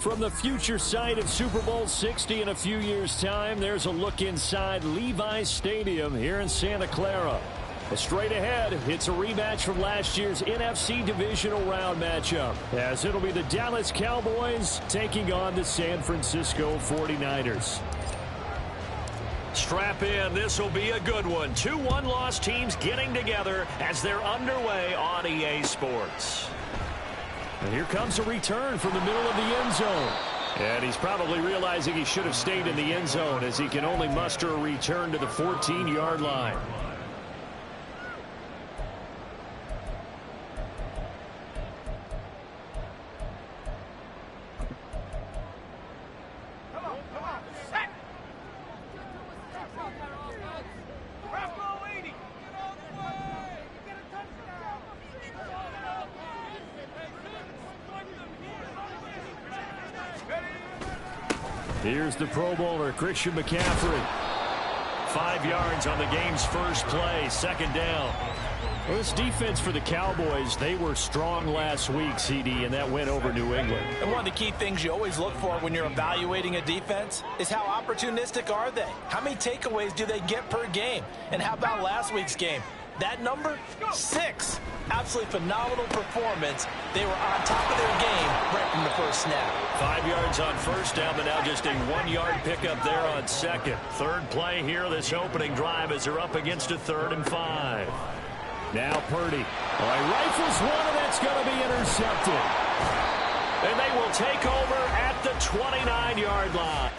From the future site of Super Bowl 60 in a few years' time, there's a look inside Levi's Stadium here in Santa Clara. Straight ahead, it's a rematch from last year's NFC Divisional Round matchup, as it'll be the Dallas Cowboys taking on the San Francisco 49ers. Strap in. This will be a good one. 2 one-loss teams getting together as they're underway on EA Sports. And here comes a return from the middle of the end zone. And he's probably realizing he should have stayed in the end zone as he can only muster a return to the 14-yard line. Here's the Pro Bowler, Christian McCaffrey. 5 yards on the game's first play, second down. Well, this defense for the Cowboys, they were strong last week, CD, and that went over New England. And one of the key things you always look for when you're evaluating a defense is how opportunistic are they? How many takeaways do they get per game? And how about last week's game? That number, 6. Absolutely phenomenal performance. They were on top of their game right from the first snap. 5 yards on first down, but now just a 1-yard pickup there on second. Third play here, this opening drive as they're up against a 3rd and 5. Now Purdy. Well, he rifles one, and that's going to be intercepted. And they will take over at the 29-yard line.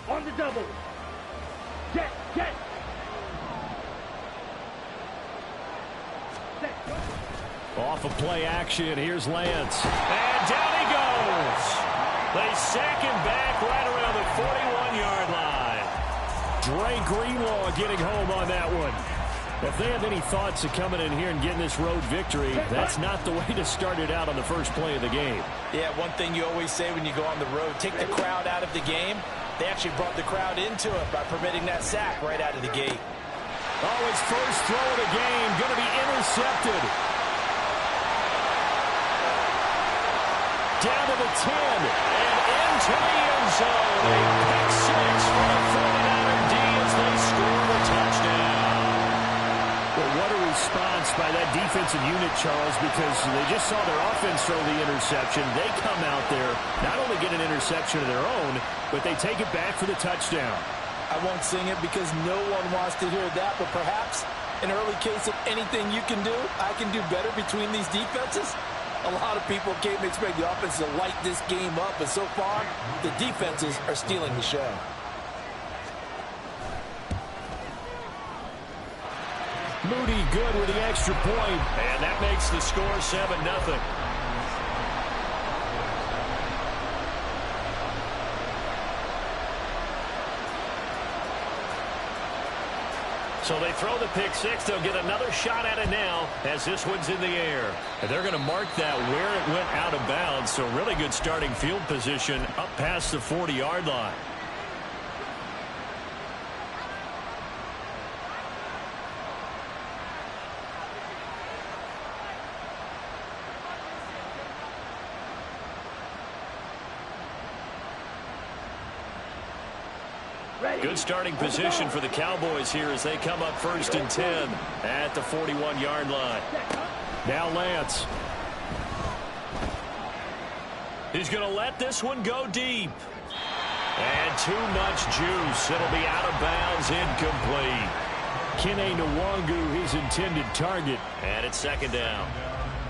On the double. Get. Off of play action, here's Lance. And down he goes. They sack him back right around the 41-yard line. Dre Greenlaw getting home on that one. If they have any thoughts of coming in here and getting this road victory, that's not the way to start it out on the first play of the game. Yeah, one thing you always say when you go on the road, take the crowd out of the game. They actually brought the crowd into it by permitting that sack right out of the gate. Oh, his first throw of the game going to be intercepted. Down to the 10 and into the end zone. A pick six for the 49er D as they score the touchdown. Well, what a response by that defensive unit, Charles, because they just saw their offense throw the interception. They come out there, not only get an interception of their own, but they take it back for the touchdown. I won't sing it because no one wants to hear that, but perhaps an early case of anything you can do, I can do better between these defenses. A lot of people came to expect the offense to light this game up, but so far, the defenses are stealing the show. Moody good with the extra point, and that makes the score 7-0. So they throw the pick six. They'll get another shot at it now as this one's in the air. And they're going to mark that where it went out of bounds. So really good starting field position up past the 40-yard line. Good starting position for the Cowboys here as they come up 1st and 10 at the 41-yard line. Now Lance. He's going to let this one go deep. And too much juice. It'll be out of bounds, incomplete. Kene Nwangu, his intended target. And it's second down.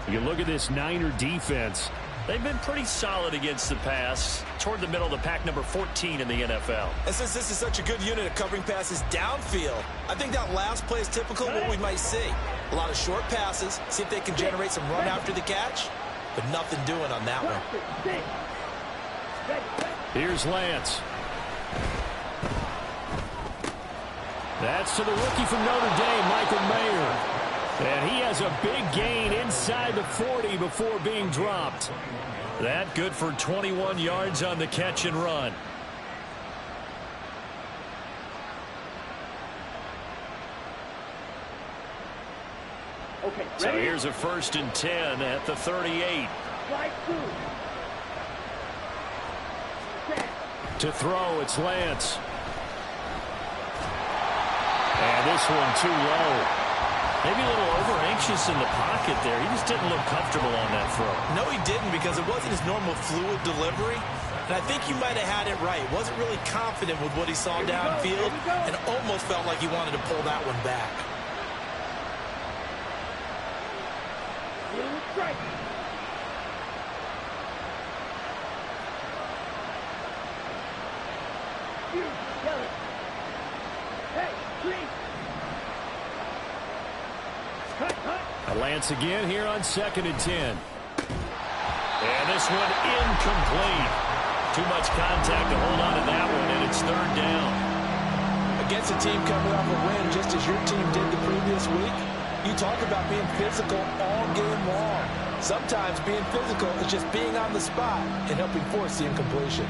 You look at this Niner defense. They've been pretty solid against the pass. Toward the middle of the pack, number 14 in the NFL. And since this is such a good unit of covering passes downfield, I think that last play is typical of what we might see. A lot of short passes, see if they can generate some run after the catch, but nothing doing on that one. Here's Lance. That's to the rookie from Notre Dame, Michael Mayer. And he has a big gain inside the 40 before being dropped. That good for 21 yards on the catch and run. Okay, ready? So here's a 1st and 10 at the 38. Slide through. Set. To throw, it's Lance. And this one too low. Maybe a little over-anxious in the pocket there. He just didn't look comfortable on that throw. No, he didn't, because it wasn't his normal fluid delivery. And I think you might have had it right. Wasn't really confident with what he saw downfield and almost felt like he wanted to pull that one back. Strike. You, Kelly. Hey, please. Lance again here on 2nd and 10. And this one incomplete. Too much contact to hold on to that one, and it's 3rd down. Against a team coming off a win just as your team did the previous week, you talk about being physical all game long. Sometimes being physical is just being on the spot and helping force the incompletion.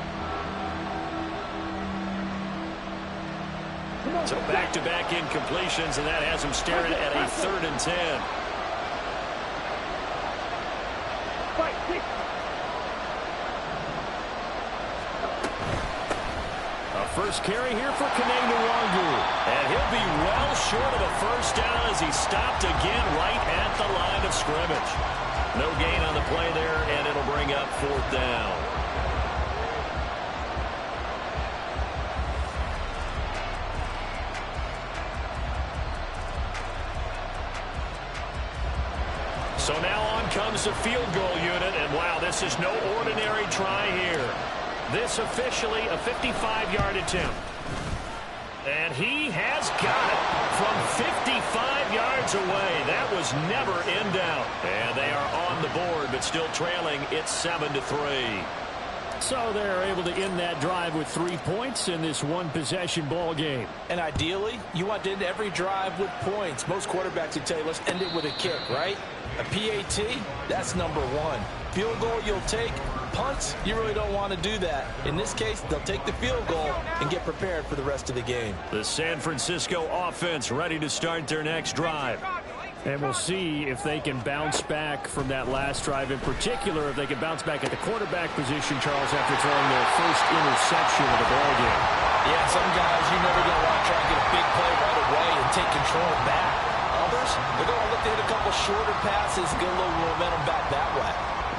So back-to-back incompletions, and that has him staring at a 3rd and 10. A first carry here for Kene Nwangu. And he'll be well short of a 1st down as he's stopped again right at the line of scrimmage. No gain on the play there, and it'll bring up 4th down. So now on comes the field goal unit, and wow, this is no ordinary try here. This officially a 55-yard attempt. And he has got it from 55 yards away. That was never in doubt. And they are on the board, but still trailing. It's 7-3. So they're able to end that drive with 3 points in this one-possession ball game. And ideally, you want to end every drive with points. Most quarterbacks would tell you, let's end it with a kick, right? A PAT, that's number 1. Field goal you'll take. Punts, you really don't want to do that. In this case, they'll take the field goal and get prepared for the rest of the game. The San Francisco offense ready to start their next drive. And we'll see if they can bounce back from that last drive. In particular, if they can bounce back at the quarterback position, Charles, after throwing their first interception of the ballgame. Yeah, some guys you never going to want to try and get a big play right away and take control back. Others, they're going to look to hit a couple shorter passes, get a little momentum back that way.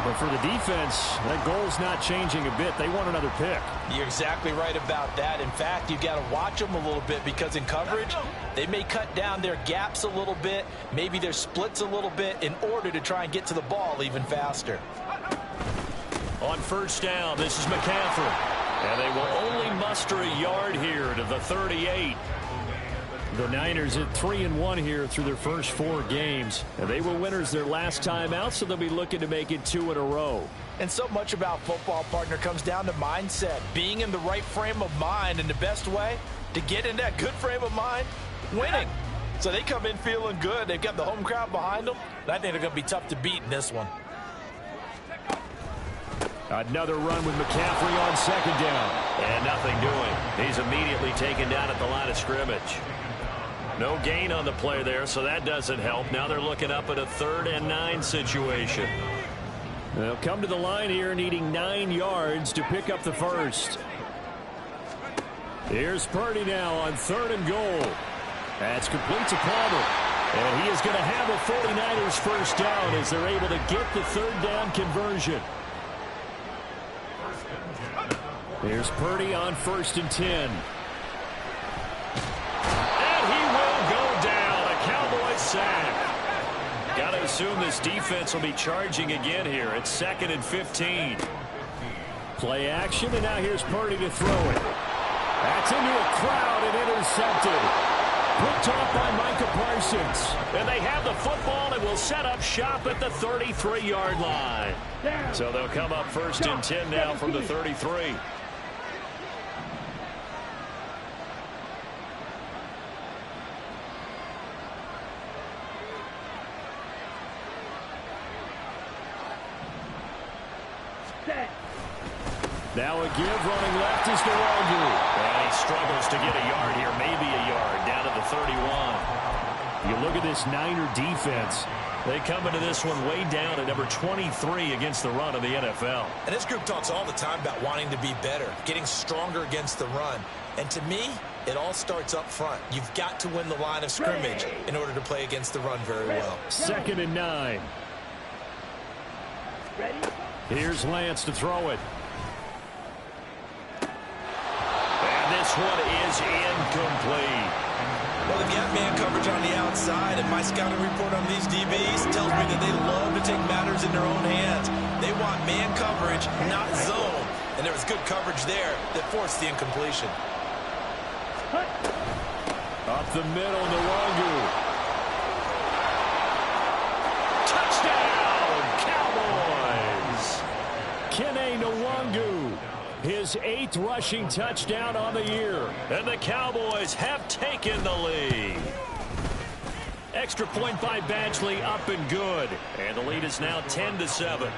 But for the defense, that goal's not changing a bit. They want another pick. You're exactly right about that. In fact, you've got to watch them a little bit because in coverage, they may cut down their gaps a little bit, maybe their splits a little bit in order to try and get to the ball even faster. On 1st down, this is McCaffrey. And they will only muster a yard here to the 38. The Niners at 3-1 here through their first 4 games. And they were winners their last time out, so they'll be looking to make it 2 in a row. And so much about football, partner, comes down to mindset. Being in the right frame of mind, and the best way to get in that good frame of mind, winning. So they come in feeling good. They've got the home crowd behind them. And I think they're going to be tough to beat in this one. Another run with McCaffrey on 2nd down. And nothing doing. He's immediately taken down at the line of scrimmage. No gain on the play there, so that doesn't help. Now they're looking up at a 3rd and 9 situation. They'll come to the line here needing 9 yards to pick up the first. Here's Purdy now on 3rd and goal. That's complete to Palmer. And he is going to have a 49ers first down as they're able to get the 3rd down conversion. Here's Purdy on 1st and 10. And he will go down. A Cowboys sack. Got to assume this defense will be charging again here. It's 2nd and 15. Play action, and now here's Purdy to throw it. That's into a crowd and intercepted. Picked off by Micah Parsons. And they have the football and will set up shop at the 33-yard line. So they'll come up 1st and 10 now from the 33. Now a give, running left is Nwangu. And he struggles to get a yard here, maybe a yard, down to the 31. You look at this Niner defense. They come into this one way down at number 23 against the run of the NFL. And this group talks all the time about wanting to be better, getting stronger against the run. And to me, it all starts up front. You've got to win the line of scrimmage in order to play against the run very well. 2nd and 9. Here's Lance to throw it. This one is incomplete. Well, they've got man coverage on the outside, and my scouting report on these DBs tells me that they love to take matters in their own hands. They want man coverage, not zone. And there was good coverage there that forced the incompletion. Up the middle, Nwangu. Touchdown, Cowboys! Kene Nwangu. His 8th rushing touchdown on the year. And the Cowboys have taken the lead. Extra point by Badgley, up and good. And the lead is now 10-7.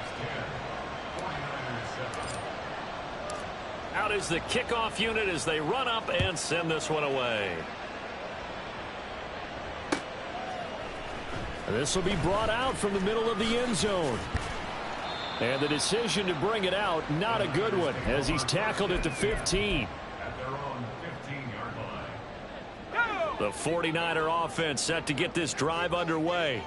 Out is the kickoff unit as they run up and send this one away. This will be brought out from the middle of the end zone. And the decision to bring it out, not a good one, as he's tackled at the 15. The 49er offense set to get this drive underway.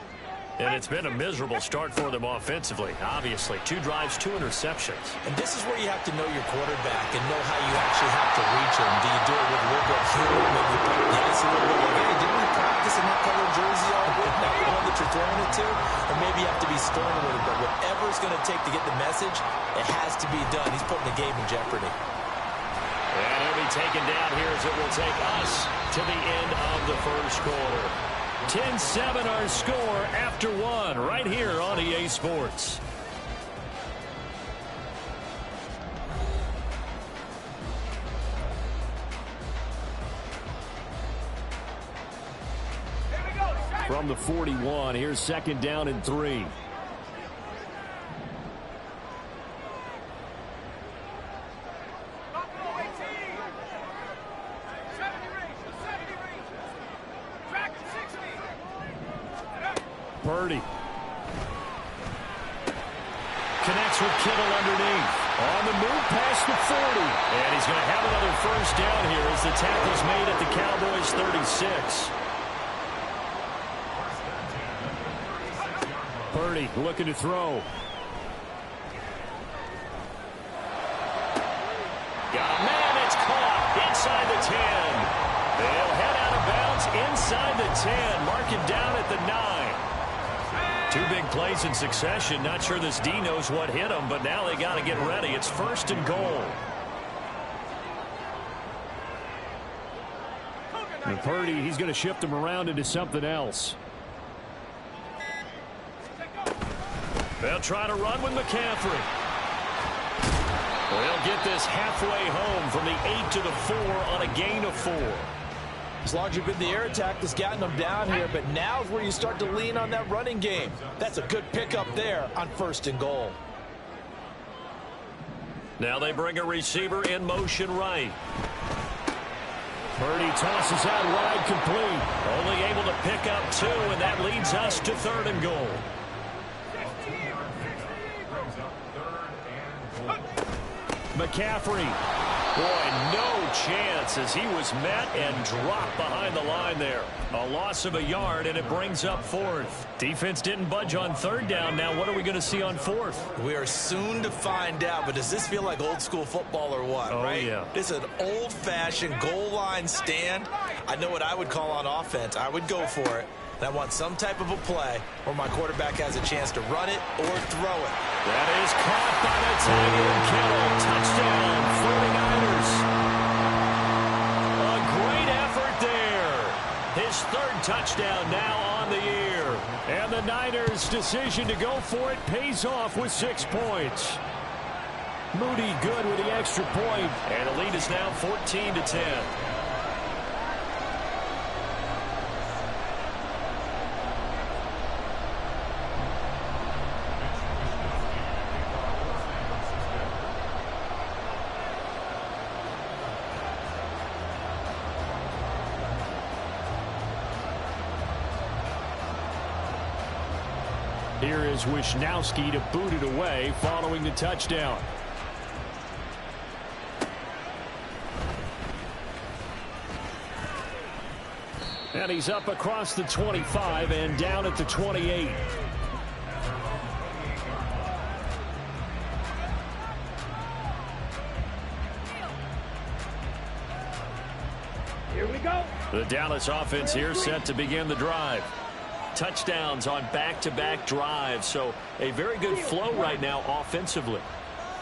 And it's been a miserable start for them offensively. Obviously, 2 drives, 2 interceptions. And this is where you have to know your quarterback and know how you actually have to reach him. Do you do it with a little bit of humor, maybe put the ice a little bit like, hey, didn't we practice in that color jersey all week? Not the one that you're throwing it to? Or maybe you have to be stern a little bit. Whatever it's going to take to get the message, it has to be done. He's putting the game in jeopardy. And he'll be taken down here as it will take us to the end of the first quarter. 10-7 our score after 1 right here on EA Sports. From the 41, here's 2nd down and 3. Purdy connects with Kittle underneath. On the move past the 40. And he's going to have another first down here as the tackle's made at the Cowboys' 36. Purdy looking to throw. Got a man, it's caught inside the 10. They'll head out of bounds inside the 10. Mark it down at the 9. 2 big plays in succession. Not sure this D knows what hit him, but now they got to get ready. It's 1st and goal. And Purdy, he's going to shift him around into something else. They'll try to run with McCaffrey. They'll get this halfway home from the 8 to the 4 on a gain of 4. As long as you've been the air attack that's gotten them down here, but now is where you start to lean on that running game. That's a good pickup there on 1st and goal. Now they bring a receiver in motion right. Purdy tosses out wide, complete. Only able to pick up 2, and that leads us to 3rd and goal. McCaffrey Boy, no chance as he was met and dropped behind the line there. A loss of a yard, and it brings up fourth. Defense didn't budge on third down. Now what are we going to see on fourth? We are soon to find out, but does this feel like old school football or what, right? Yeah. This is an old-fashioned goal line stand. I know what I would call on offense. I would go for it. And I want some type of a play where my quarterback has a chance to run it or throw it. That is caught by the tight end, Kittle. Touchdown, 49ers. A great effort there. His third touchdown now on the year. And the Niners' decision to go for it pays off with 6 points. Moody good with the extra point. And the lead is now 14-10. Here is Wisnowski to boot it away following the touchdown. And he's up across the 25 and down at the 28. Here we go. The Dallas offense here set to begin the drive. Touchdowns on back-to-back drives, so a very good flow right now offensively.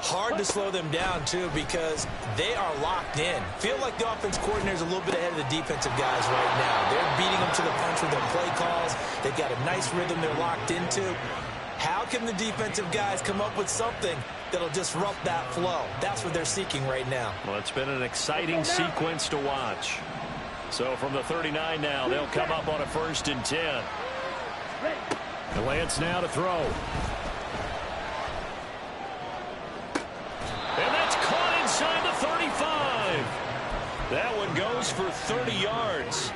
Hard to slow them down, too, because they are locked in. Feel like the offense coordinator is a little bit ahead of the defensive guys right now. They're beating them to the punch with their play calls. They've got a nice rhythm they're locked into. How can the defensive guys come up with something that'll disrupt that flow? That's what they're seeking right now. Well, it's been an exciting sequence to watch. So from the 39 now, they'll come up on a 1st and 10. And Lance now to throw. And that's caught inside the 35. That one goes for 30 yards.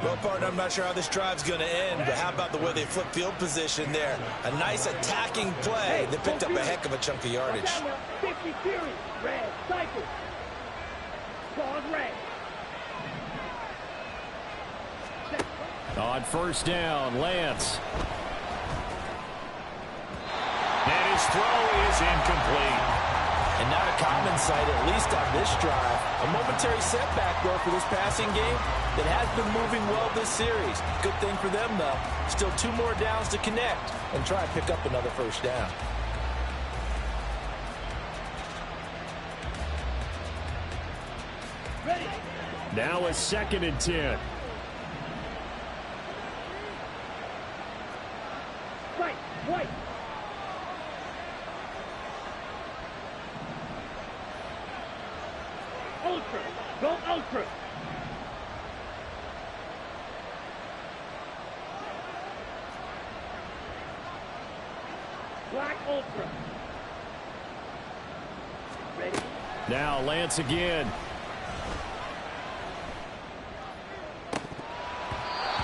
Well, partner, I'm not sure how this drive's going to end, but how about the way they flip field position there? A nice attacking play that picked up a heck of a chunk of yardage. 50 series. Red. Cycle. Pause red. On 1st down, Lance. And his throw is incomplete. And not a common sight, at least on this drive. A momentary setback, though, for this passing game that has been moving well this series. Good thing for them, though. Still 2 more downs to connect and try and pick up another 1st down. Ready. Now a 2nd and 10. Right. White. Ultra. Go ultra. Black ultra. Ready. Now Lance again.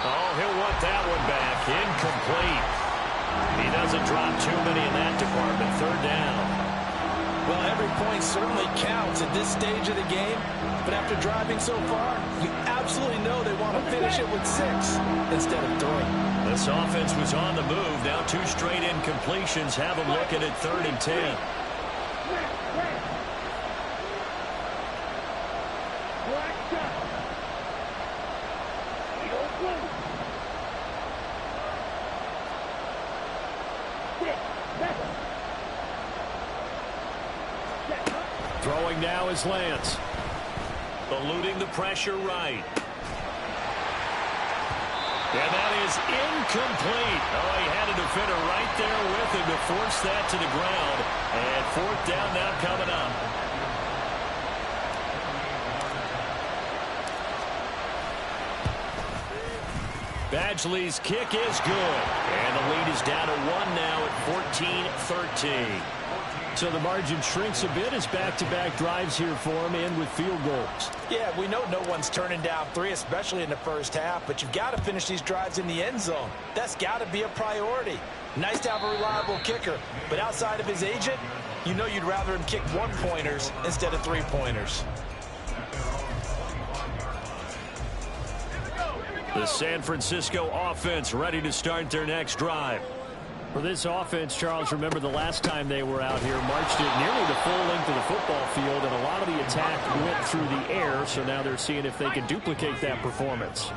Oh, he'll want that one back. Incomplete. He doesn't drop too many in that department. 3rd down. Well, every point certainly counts at this stage of the game, but after driving so far, you absolutely know they want to finish it with 6 instead of 3. This offense was on the move. Now 2 straight incompletions have them looking at 3rd and 10. Black shot. Eagle blue. 6. 7. Throwing now is Lance. Eluding the pressure right. And that is incomplete. Oh, he had a defender right there with him to force that to the ground. And 4th down now coming up. Badgley's kick is good. And the lead is down to 1 now at 14-13. So the margin shrinks a bit as back-to-back drives here for him and with field goals. Yeah, we know no one's turning down 3, especially in the 1st half, but you've got to finish these drives in the end zone. That's got to be a priority. Nice to have a reliable kicker, but outside of his agent, you know you'd rather him kick 1-pointers instead of 3-pointers. The San Francisco offense ready to start their next drive. For this offense, Charles, remember the last time they were out here, marched it nearly the full length of the football field, and a lot of the attack went through the air, so now they're seeing if they can duplicate that performance.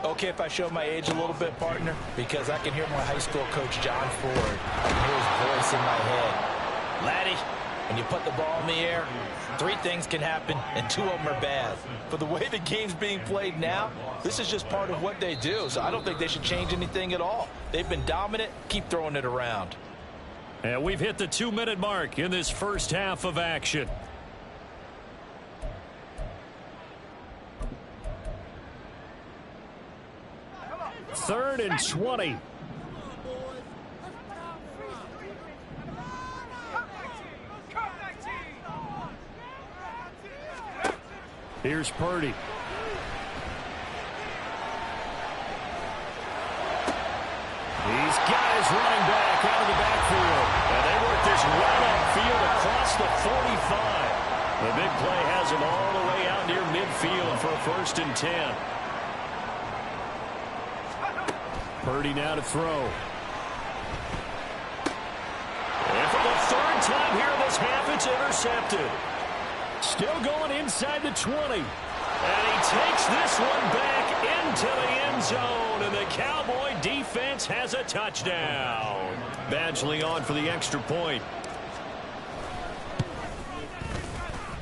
Okay, if I show my age a little bit, partner, because I can hear my high school coach, John Ford. I can hear his voice in my head. Laddie, when you put the ball in the air, 3 things can happen, and 2 of them are bad. For the way the game's being played now, this is just part of what they do, so I don't think they should change anything at all. They've been dominant. Keep throwing it around. And we've hit the 2-minute mark in this first half of action. Third and 20. Here's Purdy. He's got his running back out of the backfield. And they work this right upfield across the 45. The big play has him all the way out near midfield for a 1st and 10. Purdy now to throw. And for the 3rd time here this half, it's intercepted. Still going inside the 20. And he takes this one back into the end zone. And the Cowboy defense has a touchdown. Badgley on for the extra point.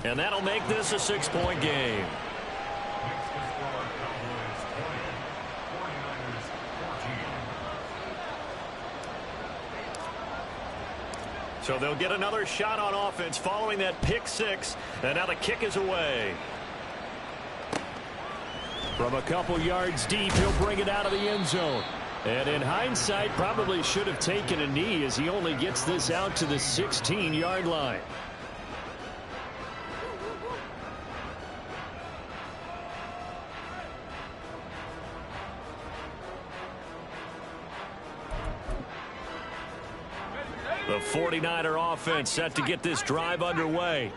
And that'll make this a 6-point game. So they'll get another shot on offense following that pick 6. And now the kick is away. From a couple yards deep, he'll bring it out of the end zone. And in hindsight, probably should have taken a knee as he only gets this out to the 16-yard line. The 49er offense set to get this drive underway.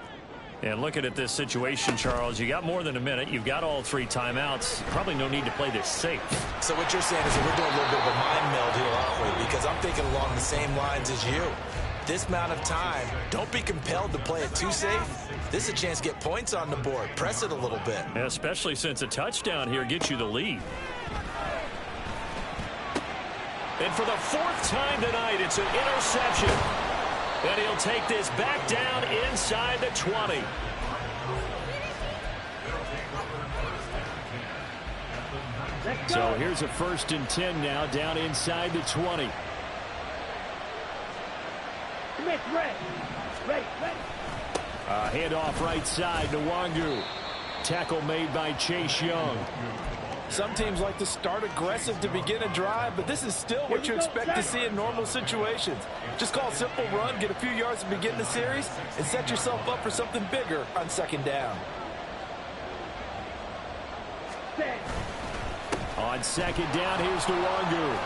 And looking at this situation, Charles, you got more than a minute. You've got all 3 timeouts. Probably no need to play this safe. So what you're saying is that we're doing a little bit of a mind meld here, aren't we? Because I'm thinking along the same lines as you. This amount of time, don't be compelled to play it too safe. This is a chance to get points on the board. Press it a little bit. Especially since a touchdown here gets you the lead. And for the 4th time tonight, it's an interception. And he'll take this back down inside the 20. So here's a 1st and 10 now, down inside the 20. Handoff right side to Nwangu. Tackle made by Chase Young. Some teams like to start aggressive to begin a drive, but this is still what you expect to see in normal situations. Just call a simple run, get a few yards to begin the series, and set yourself up for something bigger on 2nd down. On 2nd down, here's Nwangu.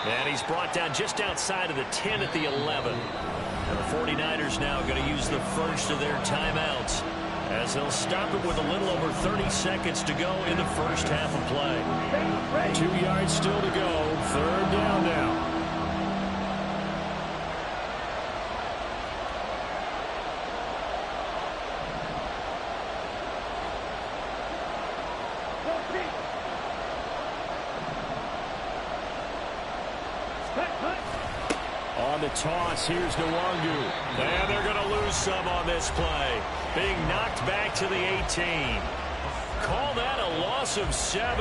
And he's brought down just outside of the 10 at the 11. And the 49ers now going to use the first of their timeouts, as they'll stop it with a little over 30 seconds to go in the first half of play. 2 yards still to go. 3rd down now. On the toss, here's Nwangu. And they're going to lose some on this play. Being knocked back to the 18. Call that a loss of 7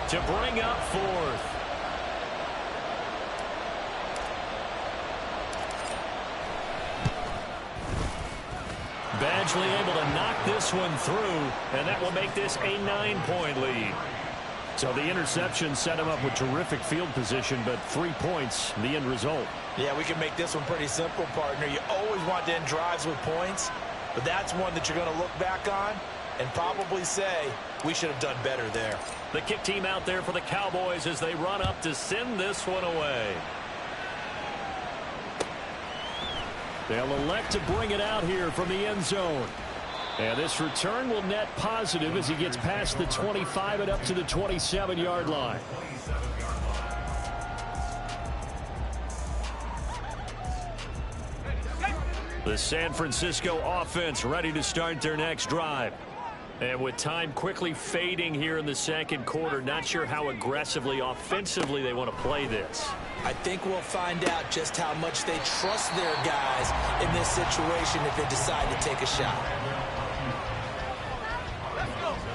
to bring up 4th. Badgley able to knock this one through, and that will make this a 9-point lead. So the interception set him up with terrific field position, but 3 points, the end result. Yeah, we can make this one pretty simple, partner. You always want to end drives with points, but that's one that you're going to look back on and probably say, we should have done better there. The kick team out there for the Cowboys as they run up to send this one away. They'll elect to bring it out here from the end zone. And this return will net positive as he gets past the 25 and up to the 27-yard line. The San Francisco offense ready to start their next drive. And with time quickly fading here in the second quarter, not sure how aggressively, offensively they want to play this. I think we'll find out just how much they trust their guys in this situation if they decide to take a shot.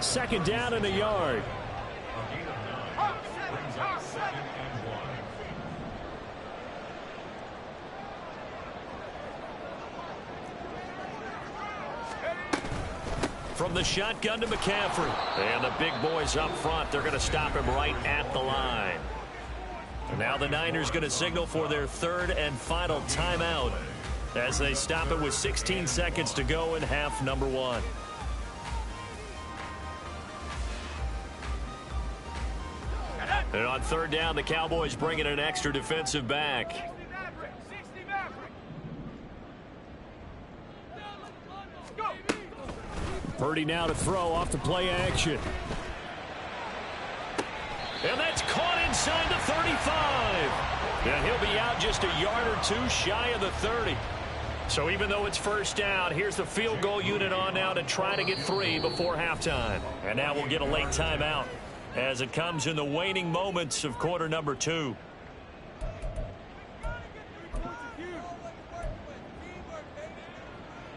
Second down and a yard. From the shotgun to McCaffrey. And the big boys up front, they're going to stop him right at the line. And now the Niners going to signal for their third and final timeout as they stop it with 16 seconds to go in half number one. And on third down, the Cowboys bring in an extra defensive back. Purdy now to throw off the play action. And that's caught inside the 35. And he'll be out just a yard or two shy of the 30. So even though it's first down, here's the field goal unit on now to try to get 3 before halftime. And now we'll get a late timeout as it comes in the waning moments of quarter number 2.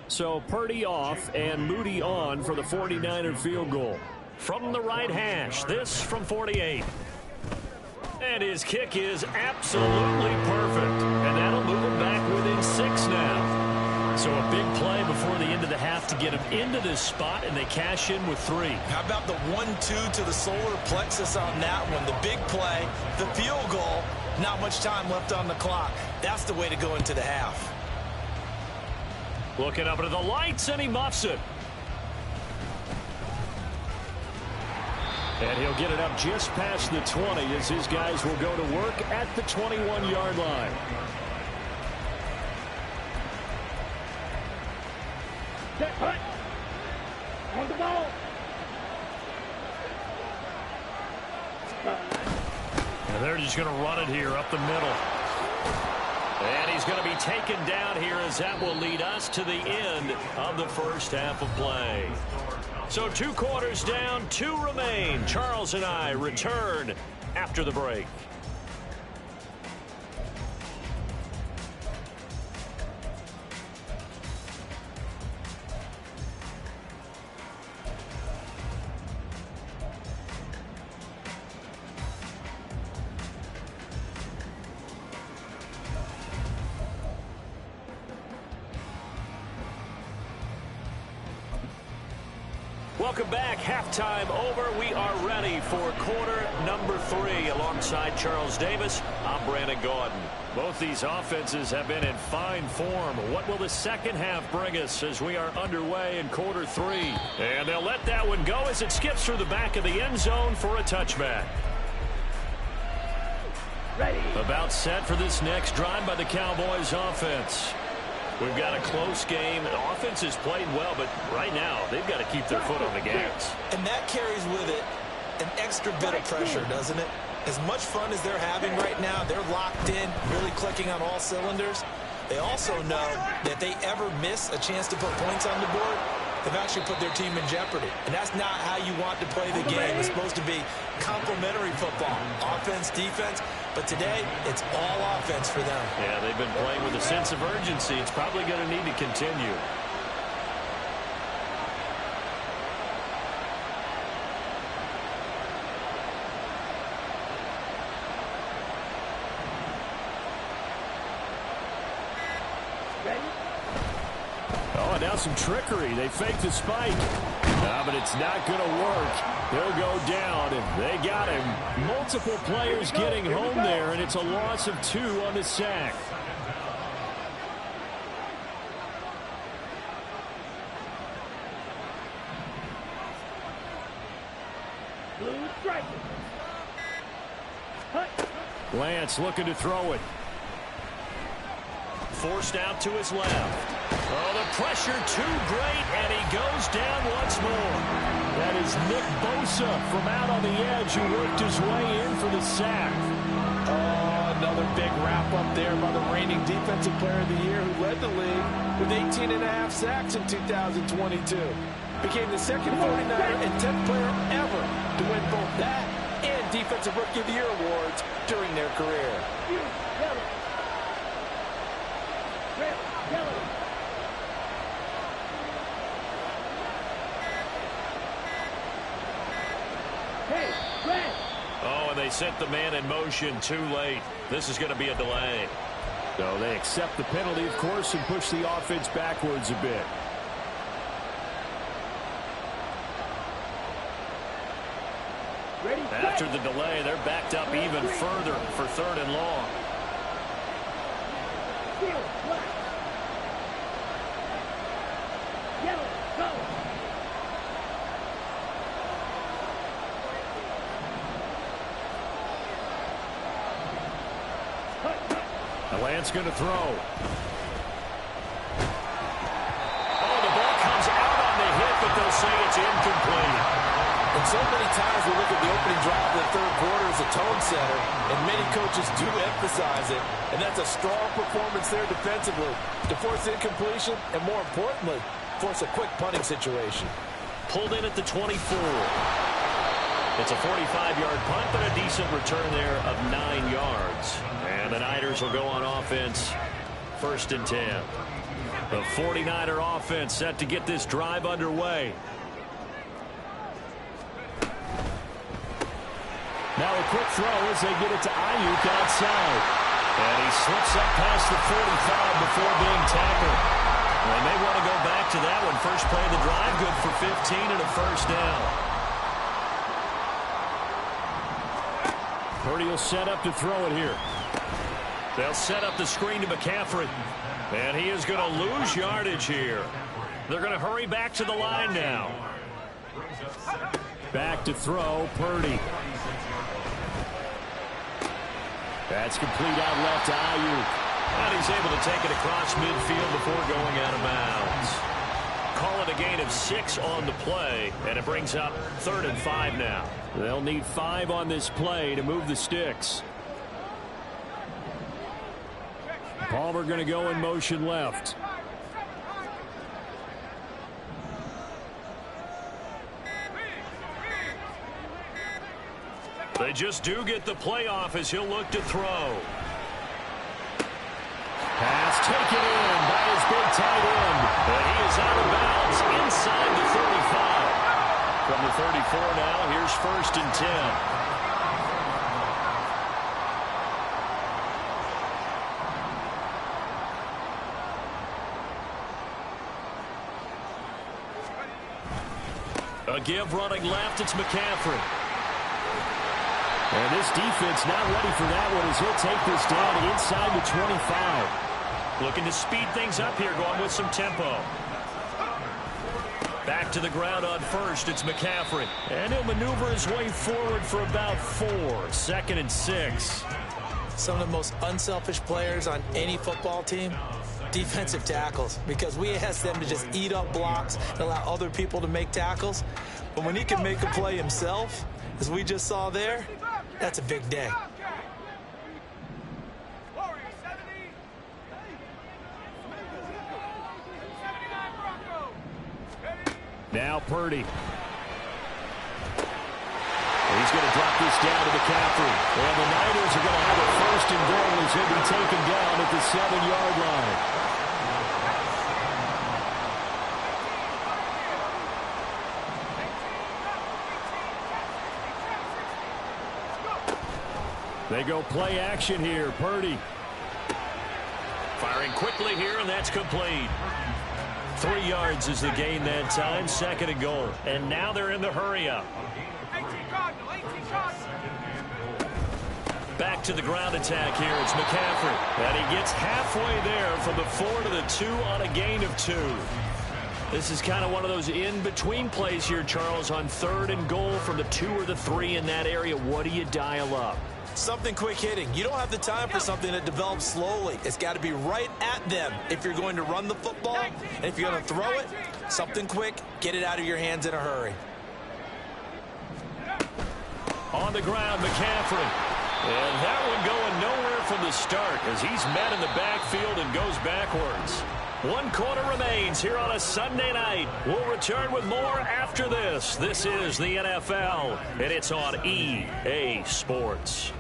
So Purdy off and Moody on for the 49er field goal. From the right hash, this from 48. And his kick is absolutely perfect. And that'll move him back within 6 now. So a big play before the end of the half to get him into this spot, and they cash in with 3. How about the 1-2 to the solar plexus on that one? The big play, the field goal, not much time left on the clock. That's the way to go into the half. Looking up into the lights, and he muffs it. And he'll get it up just past the 20 as his guys will go to work at the 21-yard line. Set, hut. On the ball. And they're just going to run it here up the middle. And he's going to be taken down here as that will lead us to the end of the first half of play. So 2 quarters down, 2 remain. Charles and I return after the break. Welcome back. Halftime over. We are ready for quarter number 3 alongside Charles Davis. I'm Brandon Gaudin. Both these offenses have been in fine form. What will the second half bring us as we are underway in quarter 3? And they'll let that one go as it skips through the back of the end zone for a touchback. Ready. About set for this next drive by the Cowboys offense. We've got a close game. The offense has played well, but right now they've got to keep their foot on the gas. And that carries with it an extra bit of pressure, doesn't it? As much fun as they're having right now, they're locked in, really clicking on all cylinders. They also know that if they ever miss a chance to put points on the board, they've actually put their team in jeopardy. And that's not how you want to play the game. It's supposed to be complementary football, offense, defense. But today, it's all offense for them. Yeah, they've been playing with a sense of urgency. It's probably going to need to continue. Oh, now some trickery. They fake the spike. But it's not going to work. He'll go down, and they got him. Multiple players getting home there, and it's a loss of 2 on the sack. Blue strike. Lance looking to throw it. Forced out to his left. Oh, the pressure too great, and he goes down once more. That is Nick Bosa from out on the edge who worked his way in for the sack. Oh, another big wrap-up there by the reigning Defensive Player of the Year who led the league with 18.5 sacks in 2022. Became the second 49er and 10th player ever to win both that and Defensive Rookie of the Year awards during their career. Oh, and they set the man in motion too late. This is going to be a delay. So they accept the penalty, of course, and push the offense backwards a bit. After the delay, they're backed up even further for 3rd and long. Lance going to throw. Oh, the ball comes out on the hit, but they'll say it's incomplete. And so many times we look at the opening drive of the third quarter as a tone setter, and many coaches do emphasize it, and that's a strong performance there defensively to force incompletion and, more importantly, force a quick punting situation. Pulled in at the 24. It's a 45-yard punt, but a decent return there of 9 yards. And the Niners will go on offense, 1st and 10. The 49er offense set to get this drive underway. Now a quick throw as they get it to Ayuk outside. And he slips up past the 45 before being tackled. And they want to go back to that one. First play of the drive, good for 15 and a 1st down. Purdy will set up to throw it here. They'll set up the screen to McCaffrey. And he is going to lose yardage here. They're going to hurry back to the line now. Back to throw, Purdy. That's complete out left to Ayuk. And he's able to take it across midfield before going out of bounds. Call it a gain of 6 on the play, and it brings up 3rd and 5 now. They'll need 5 on this play to move the sticks. Palmer going to go in motion left. They just do get the playoff as he'll look to throw. Pass taken in by his big tight end. And he is out of bounds inside the 35. From the 34 now, here's 1st and 10. A give running left, it's McCaffrey. And this defense not ready for that one as he'll take this down inside the 25. Looking to speed things up here, going with some tempo. Back to the ground on 1st, it's McCaffrey. And he'll maneuver his way forward for about 4. 2nd and 6. Some of the most unselfish players on any football team, defensive tackles, because we ask them to just eat up blocks and allow other people to make tackles. But when he can make a play himself, as we just saw there, that's a big day. Now Purdy. He's going to drop this down to McCaffrey. And the Niners are going to have a 1st and goal as he'll be taken down at the 7-yard line. They go play action here. Purdy. Firing quickly here, and that's complete. 3 yards is the gain that time. 2nd and goal. And now they're in the hurry-up. Back to the ground attack here. It's McCaffrey. And he gets halfway there from the 4 to the 2 on a gain of 2. This is kind of one of those in-between plays here, Charles, on 3rd and goal from the 2 or the 3 in that area. What do you dial up? Something quick hitting. You don't have the time for something that develops slowly. It's got to be right at them if you're going to run the football. And if you're going to throw it, something quick, get it out of your hands in a hurry. On the ground, McCaffrey. And that one going nowhere from the start as he's met in the backfield and goes backwards. 1 quarter remains here on a Sunday night. We'll return with more after this. This is the NFL, and it's on EA Sports.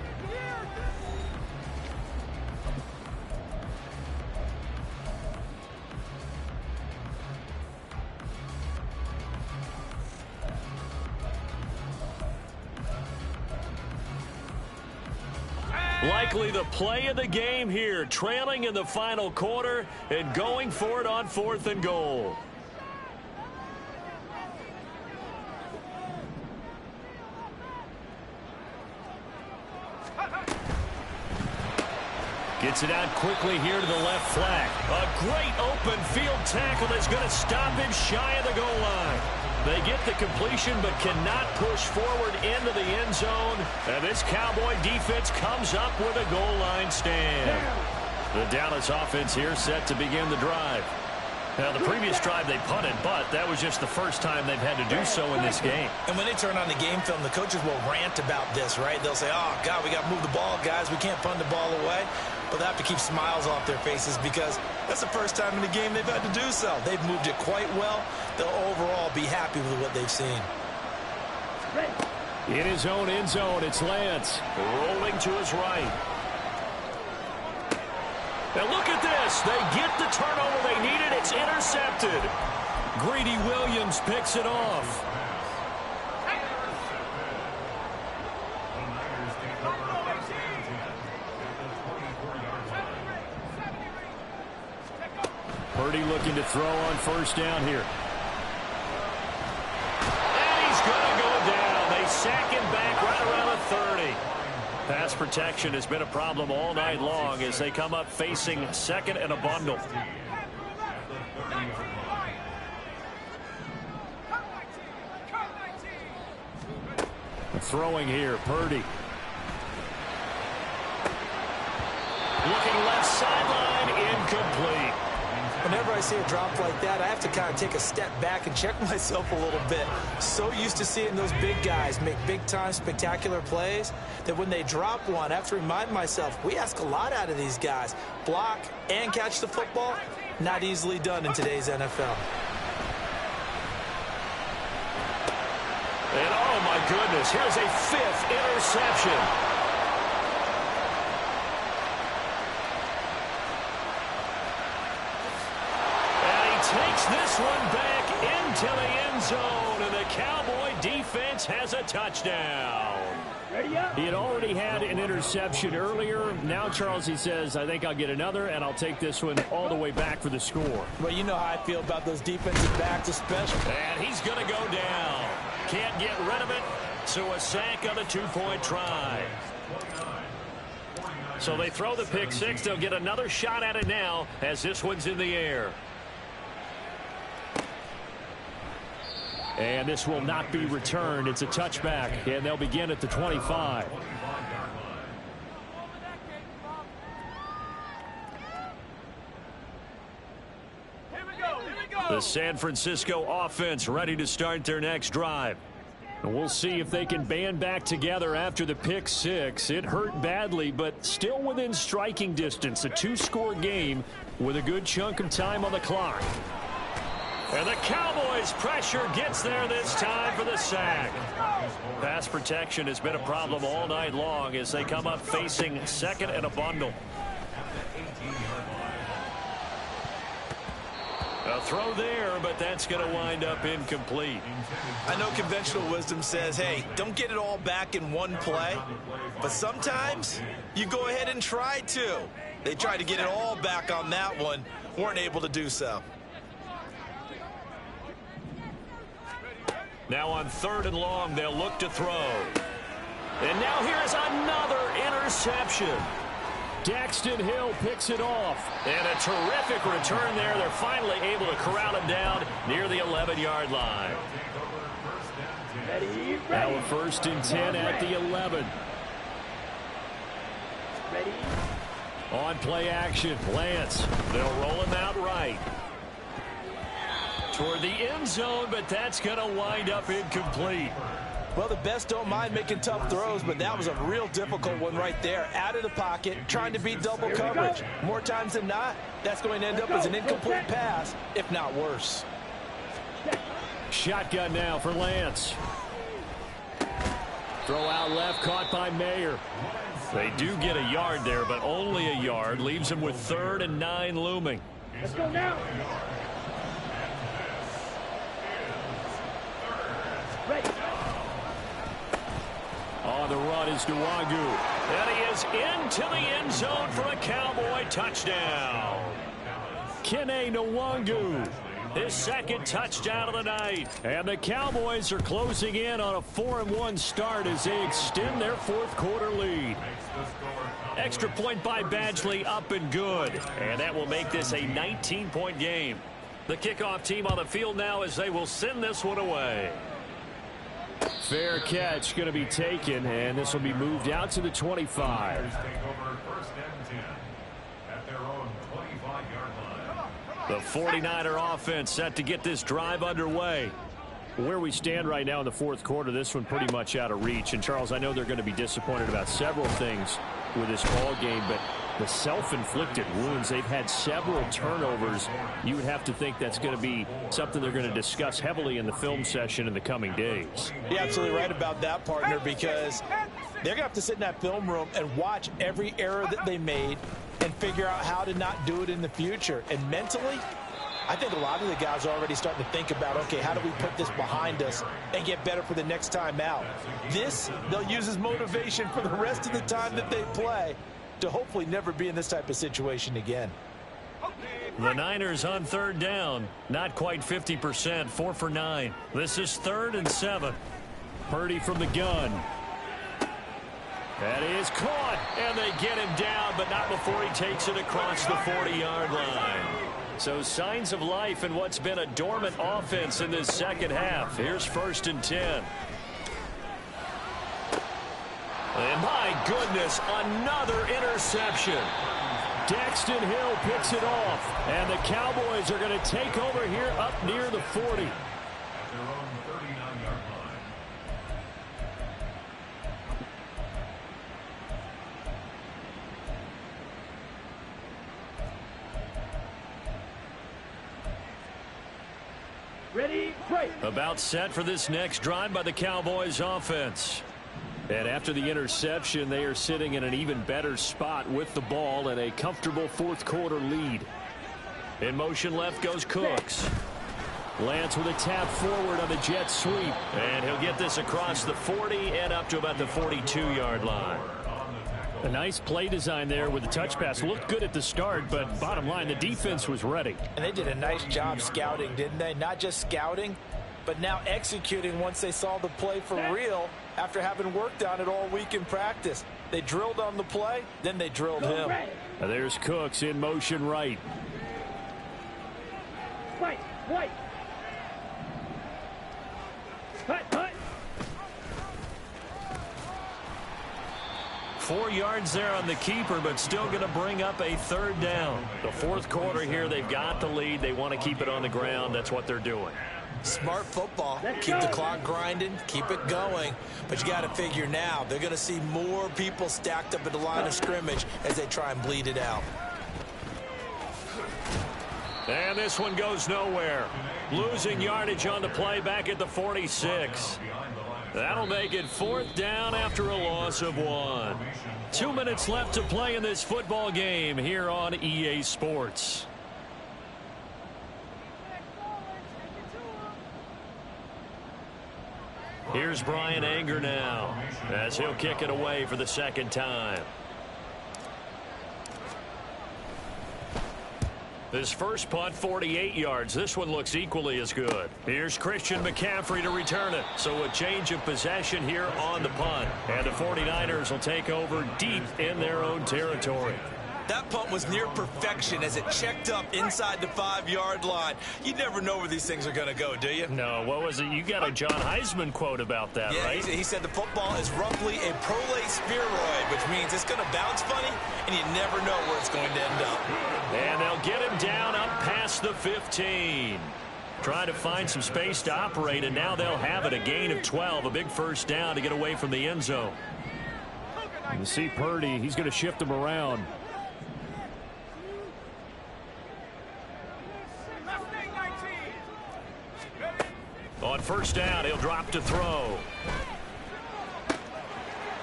Likely the play of the game here, trailing in the final quarter and going for it on 4th and goal. Gets it out quickly here to the left flank. A great open field tackle that's going to stop him shy of the goal line. They get the completion but cannot push forward into the end zone. And this Cowboy defense comes up with a goal line stand. The Dallas offense here set to begin the drive. Now, the previous drive they punted, but that was just the first time they've had to do so in this game. And when they turn on the game film, the coaches will rant about this, right? They'll say, oh, God, we got to move the ball, guys. We can't punt the ball away. But they have to keep smiles off their faces because that's the first time in the game they've had to do so. They've moved it quite well. They'll overall be happy with what they've seen. In his own end zone, it's Lance rolling to his right. Now look at this. They get the turnover they needed. It's intercepted. Greedy Williams picks it off. Purdy looking to throw on first down here. And he's going to go down. They sack him back right around the 30. Pass protection has been a problem all night long as they come up facing 2nd and a bundle. Throwing here, Purdy. Looking left sideline, incomplete. Whenever I see a drop like that, I have to kind of take a step back and check myself a little bit. So used to seeing those big guys make big-time spectacular plays that when they drop one, I have to remind myself, we ask a lot out of these guys. Block and catch the football, not easily done in today's NFL. And oh my goodness, here's a 5th interception. Takes this one back into the end zone, and the Cowboy defense has a touchdown. He had already had an interception earlier. Now, Charles, he says, I think I'll get another, and I'll take this one all the way back for the score. Well, you know how I feel about those defensive backs especially. And he's going to go down. Can't get rid of it, so a sack on a 2-point try. So they throw the pick six. They'll get another shot at it now as this one's in the air. And this will not be returned. It's a touchback, and they'll begin at the 25. The San Francisco offense ready to start their next drive. And we'll see if they can band back together after the pick six. It hurt badly, but still within striking distance. A 2-score game with a good chunk of time on the clock. And the Cowboys' pressure gets there this time for the sack. Pass protection has been a problem all night long as they come up facing 2nd and a bundle. A throw there, but that's going to wind up incomplete. I know conventional wisdom says, hey, don't get it all back in one play. But sometimes you go ahead and try to. They tried to get it all back on that one, weren't able to do so. Now on 3rd and long, they'll look to throw. And now here's another interception. Daxton Hill picks it off. And a terrific return there. They're finally able to corral him down near the 11-yard line. Now a 1st and 10 at the 11. Ready? On play action, Lance. They'll roll him out right. Toward the end zone, but that's going to wind up incomplete. Well, the best don't mind making tough throws, but that was a real difficult one right there. Out of the pocket, trying to beat double coverage. More times than not, that's going to end up as an incomplete pass, if not worse. Shotgun now for Lance. Throw out left, caught by Mayer. They do get a yard there, but only a yard. Leaves them with 3rd and 9 looming. Let's go now. Ready. On the run is Nwangu. And he is into the end zone for a Cowboy touchdown. Kene Nwangu, his 2nd touchdown of the night. And the Cowboys are closing in on a 4-1 start as they extend their 4th quarter lead. Extra point by Badgley, up and good. And that will make this a 19-point game. The kickoff team on the field now as they will send this one away. Fair catch going to be taken, and this will be moved out to the 25. The 49er offense set to get this drive underway. Where we stand right now in the 4th quarter, this one pretty much out of reach. And, Charles, I know they're going to be disappointed about several things with this ball game, but the self-inflicted wounds, they've had several turnovers. You would have to think that's going to be something they're going to discuss heavily in the film session in the coming days. You're absolutely right about that, partner, because they're going to have to sit in that film room and watch every error that they made and figure out how to not do it in the future. And mentally, I think a lot of the guys are already starting to think about, okay, how do we put this behind us and get better for the next time out? This, they'll use as motivation for the rest of the time that they play to hopefully never be in this type of situation again. The Niners on 3rd down. Not quite 50%, 4 for 9. This is 3rd and 7. Purdy from the gun. That is caught, and they get him down, but not before he takes it across the 40-yard line. So signs of life in what's been a dormant offense in this second half. Here's 1st and 10. And my goodness, another interception. Daxton Hill picks it off, and the Cowboys are going to take over here up near the 40. Ready, play. About set for this next drive by the Cowboys offense. And after the interception, they are sitting in an even better spot with the ball and a comfortable 4th quarter lead. In motion left goes Cooks. Lance with a tap forward on the jet sweep. And he'll get this across the 40 and up to about the 42-yard line. A nice play design there with the touch pass. Looked good at the start, but bottom line, the defense was ready. And they did a nice job scouting, didn't they? Not just scouting, but now executing once they saw the play for real after having worked on it all week in practice. They drilled on the play, then they drilled him. Now there's Cooks in motion right. Fight, white. Hut. 4 yards there on the keeper, but still going to bring up a 3rd down. The 4th quarter here, they've got the lead. They want to keep it on the ground. That's what they're doing. Smart football. Keep the clock grinding, keep it going. But you got to figure now, they're going to see more people stacked up at the line of scrimmage as they try and bleed it out. And this one goes nowhere. Losing yardage on the play back at the 46. That'll make it 4th down after a loss of 1. 2 minutes left to play in this football game here on EA Sports. Here's Brian Anger now as he'll kick it away for the 2nd time. His first punt, 48 yards. This one looks equally as good. Here's Christian McCaffrey to return it. So a change of possession here on the punt. And the 49ers will take over deep in their own territory. That punt was near perfection as it checked up inside the 5-yard line. You never know where these things are going to go, do you? No, what was it? You got a John Heisman quote about that, yeah, right? He said the football is roughly a prolate spheroid, which means it's going to bounce funny, and you never know where it's going to end up. And they'll get him down up past the 15. Trying to find some space to operate, and now they'll have it. A gain of 12, a big first down to get away from the end zone. You see Purdy, he's going to shift him around. On first down, he'll drop to throw.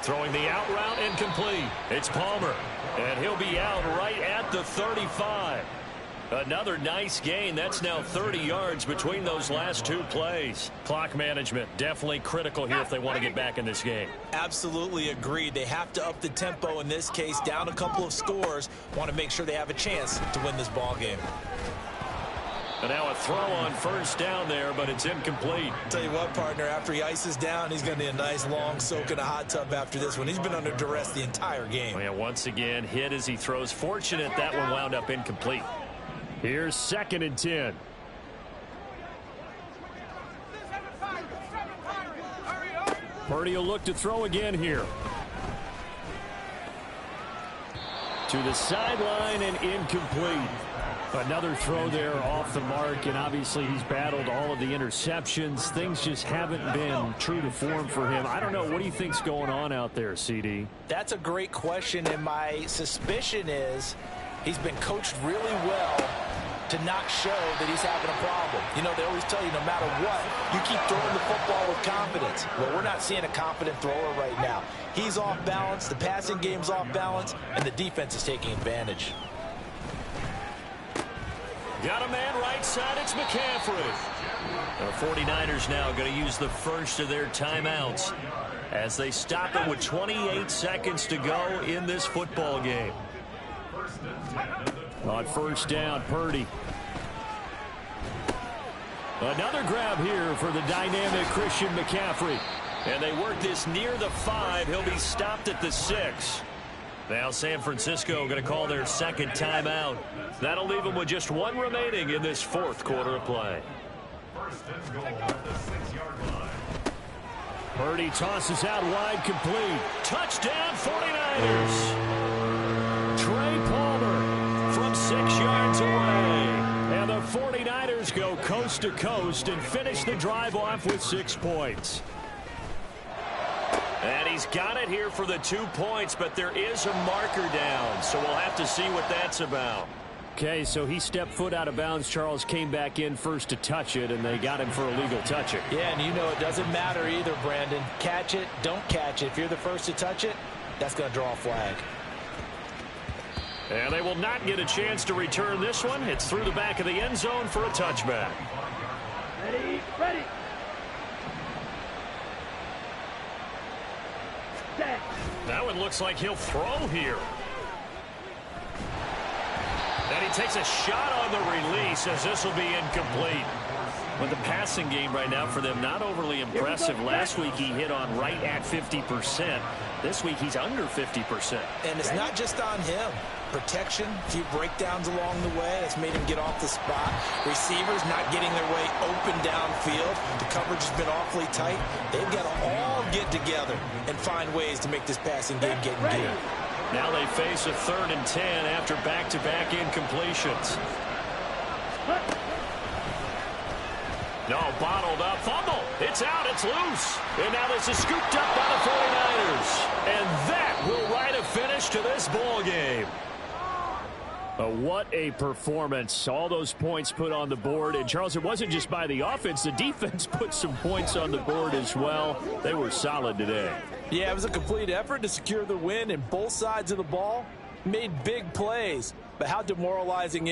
Throwing the out route, incomplete. It's Palmer, and he'll be out right at the 35. Another nice gain. That's now 30 yards between those last two plays. Clock management definitely critical here if they want to get back in this game. Absolutely agreed. They have to up the tempo in this case, down a couple of scores. Want to make sure they have a chance to win this ball game. And now a throw on first down there, but it's incomplete. Tell you what, partner, after he ices down, he's going to need a nice long soak in a hot tub after this one. He's been under duress the entire game. Oh, yeah, once again, hit as he throws. Fortunate that one wound up incomplete. Here's 2nd and 10. Purdy will look to throw again here. To the sideline and incomplete. Another throw there off the mark, and obviously he's battled all of the interceptions. Things just haven't been true to form for him. I don't know. What do you think's going on out there, CD? That's a great question, and my suspicion is he's been coached really well to not show that he's having a problem. You know, they always tell you no matter what, you keep throwing the football with confidence. Well, we're not seeing a confident thrower right now. He's off balance, the passing game's off balance, and the defense is taking advantage. Got a man right side, it's McCaffrey. The 49ers now going to use the first of their timeouts as they stop it with 28 seconds to go in this football game. On first down, Purdy. Another grab here for the dynamic Christian McCaffrey. And they work this near the 5. He'll be stopped at the 6. Now San Francisco going to call their second timeout. That'll leave them with just one remaining in this fourth quarter of play. Purdy tosses out wide, complete. Touchdown 49ers. Trey Palmer from 6 yards away. And the 49ers go coast to coast and finish the drive off with 6 points. And he's got it here for the 2 points, but there is a marker down, so we'll have to see what that's about. Okay, so he stepped foot out of bounds. Charles came back in first to touch it, and they got him for a legal touching. Yeah, and you know it doesn't matter either, Brandon. Catch it, don't catch it. If you're the first to touch it, that's going to draw a flag. And they will not get a chance to return this one. It's through the back of the end zone for a touchback. Ready, ready. Set. That one looks like he'll throw here. And he takes a shot on the release as this will be incomplete. Well, the passing game right now for them, not overly impressive. Last week he hit on right at 50%. This week he's under 50%. And it's not just on him. Protection, a few breakdowns along the way. That's made him get off the spot. Receivers not getting their way open downfield. The coverage has been awfully tight. They've got to all get together and find ways to make this passing game get in gear. Now they face a 3rd and 10 after back-to-back incompletions. No, bottled up, fumble. It's out, it's loose. And now this is scooped up by the 49ers. And that will write a finish to this ball game. What a performance. All those points put on the board. And, Charles, it wasn't just by the offense. The defense put some points on the board as well. They were solid today. Yeah, it was a complete effort to secure the win, and both sides of the ball made big plays. But how demoralizing